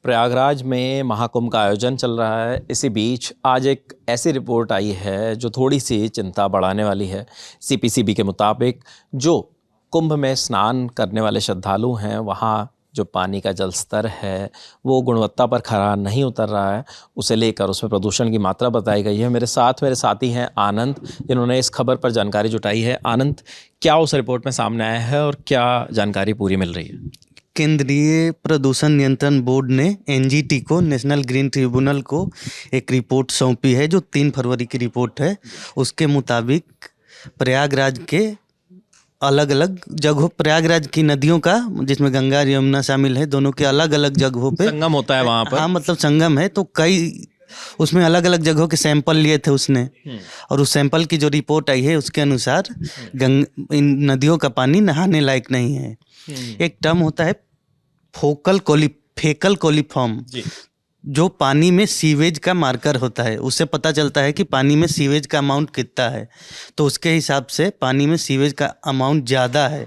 प्रयागराज में महाकुंभ का आयोजन चल रहा है। इसी बीच आज एक ऐसी रिपोर्ट आई है जो थोड़ी सी चिंता बढ़ाने वाली है। सीपीसीबी के मुताबिक जो कुंभ में स्नान करने वाले श्रद्धालु हैं, वहाँ जो पानी का जल स्तर है वो गुणवत्ता पर खरा नहीं उतर रहा है। उसे लेकर उसमें प्रदूषण की मात्रा बताई गई है। मेरे साथी हैं आनंद, जिन्होंने इस खबर पर जानकारी जुटाई है। आनंद, क्या उस रिपोर्ट में सामने आया है और क्या जानकारी पूरी मिल रही है? केंद्रीय प्रदूषण नियंत्रण बोर्ड ने एनजीटी को, नेशनल ग्रीन ट्रिब्यूनल को एक रिपोर्ट सौंपी है जो 3 फरवरी की रिपोर्ट है। उसके मुताबिक प्रयागराज के अलग अलग जगहों, प्रयागराज की नदियों का, जिसमें गंगा और यमुना शामिल है, दोनों के अलग अलग जगहों पे संगम होता है वहाँ पर। हाँ, मतलब संगम है, तो कई उसमें अलग अलग जगहों के सैंपल लिए थे उसने, और उस सैंपल की जो रिपोर्ट आई है उसके अनुसार इन नदियों का पानी नहाने लायक नहीं है। एक टर्म होता है फेकल कोलिफॉर्म, जो पानी में सीवेज का मार्कर होता है। उससे पता चलता है कि पानी में सीवेज का अमाउंट कितना है। तो उसके हिसाब से पानी में सीवेज का अमाउंट ज़्यादा है।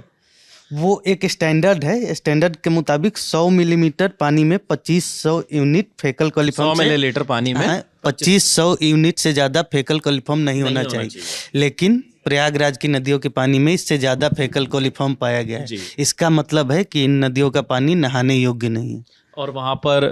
वो एक स्टैंडर्ड है। स्टैंडर्ड के मुताबिक 100 मिलीमीटर पानी में 2500 यूनिट फेकल कोलिफॉर्म, 100 मिलीलीटर पानी में 2500 यूनिट से ज़्यादा फेकल कोलिफॉर्म नहीं होना चाहिए। लेकिन प्रयागराज की नदियों के पानी में इससे ज़्यादा फेकल कोलिफॉर्म पाया गया है। इसका मतलब है कि इन नदियों का पानी नहाने योग्य नहीं है। और वहाँ पर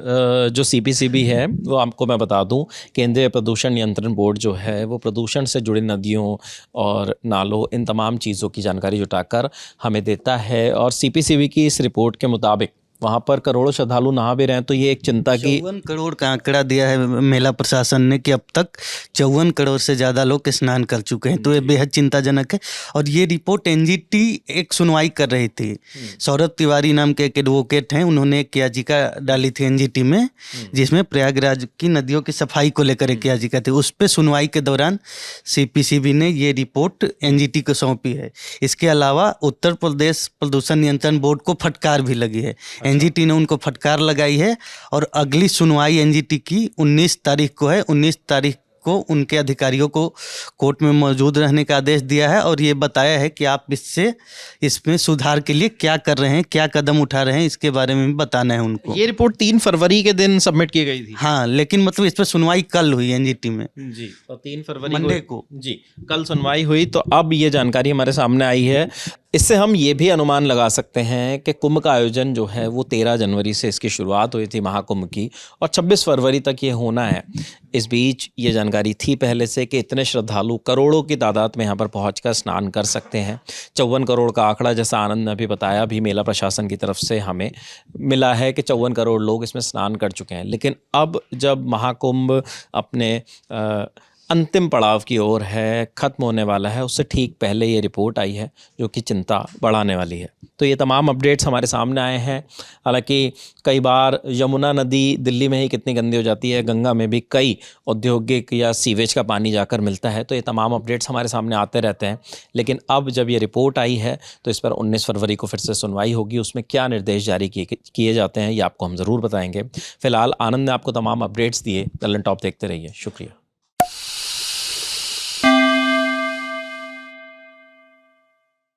जो सीपीसीबी है, वो आपको मैं बता दूं, केंद्रीय प्रदूषण नियंत्रण बोर्ड जो है वो प्रदूषण से जुड़े नदियों और नालों, इन तमाम चीज़ों की जानकारी जुटाकर हमें देता है। और सीपीसीबी की इस रिपोर्ट के मुताबिक वहाँ पर करोड़ों श्रद्धालु नहा भी रहे हैं। तो ये एक चिंता की 54 करोड़ का आंकड़ा दिया है मेला प्रशासन ने कि अब तक 54 करोड़ से ज़्यादा लोग स्नान कर चुके हैं। तो ये बेहद चिंताजनक है। और ये रिपोर्ट एनजीटी एक सुनवाई कर रही थी। सौरभ तिवारी नाम के एक एडवोकेट हैं, उन्होंने एक याचिका डाली थी एनजीटी में, जिसमें प्रयागराज की नदियों की सफाई को लेकर एक याचिका थी। उस पर सुनवाई के दौरान सीपीसीबी ने ये रिपोर्ट एनजीटी को सौंपी है। इसके अलावा उत्तर प्रदेश प्रदूषण नियंत्रण बोर्ड को फटकार भी लगी है। एनजीटी ने उनको फटकार लगाई है और अगली सुनवाई एनजीटी की 19 तारीख को है। 19 तारीख को उनके अधिकारियों को कोर्ट में मौजूद रहने का आदेश दिया है और ये बताया है कि आप इसमें सुधार के लिए क्या कर रहे हैं, क्या कदम उठा रहे हैं, इसके बारे में भी बताना है उनको। ये रिपोर्ट 3 फरवरी के दिन सबमिट की गई थी। हाँ, लेकिन मतलब इस पर सुनवाई कल हुई एनजीटी में जी, और 3 फरवरी मंडे को जी कल सुनवाई हुई। तो अब ये जानकारी हमारे सामने आई है। इससे हम ये भी अनुमान लगा सकते हैं कि कुंभ का आयोजन जो है वो 13 जनवरी से इसकी शुरुआत हुई थी महाकुंभ की, और 26 फरवरी तक ये होना है। इस बीच ये जानकारी थी पहले से कि इतने श्रद्धालु करोड़ों की तादाद में यहाँ पर पहुंचकर स्नान कर सकते हैं। 54 करोड़ का आंकड़ा, जैसा आनंद ने अभी बताया, भी मेला प्रशासन की तरफ से हमें मिला है कि 54 करोड़ लोग इसमें स्नान कर चुके हैं। लेकिन अब जब महाकुंभ अपने अंतिम पड़ाव की ओर है, ख़त्म होने वाला है, उससे ठीक पहले ये रिपोर्ट आई है जो कि चिंता बढ़ाने वाली है। तो ये तमाम अपडेट्स हमारे सामने आए हैं। हालांकि कई बार यमुना नदी दिल्ली में ही कितनी गंदी हो जाती है, गंगा में भी कई औद्योगिक या सीवेज का पानी जाकर मिलता है। तो ये तमाम अपडेट्स हमारे सामने आते रहते हैं। लेकिन अब जब ये रिपोर्ट आई है तो इस पर 19 फरवरी को फिर से सुनवाई होगी। उसमें क्या निर्देश जारी किए जाते हैं ये आपको हम ज़रूर बताएंगे। फिलहाल आनंद ने आपको तमाम अपडेट्स दिए। ललन टॉप देखते रहिए। शुक्रिया।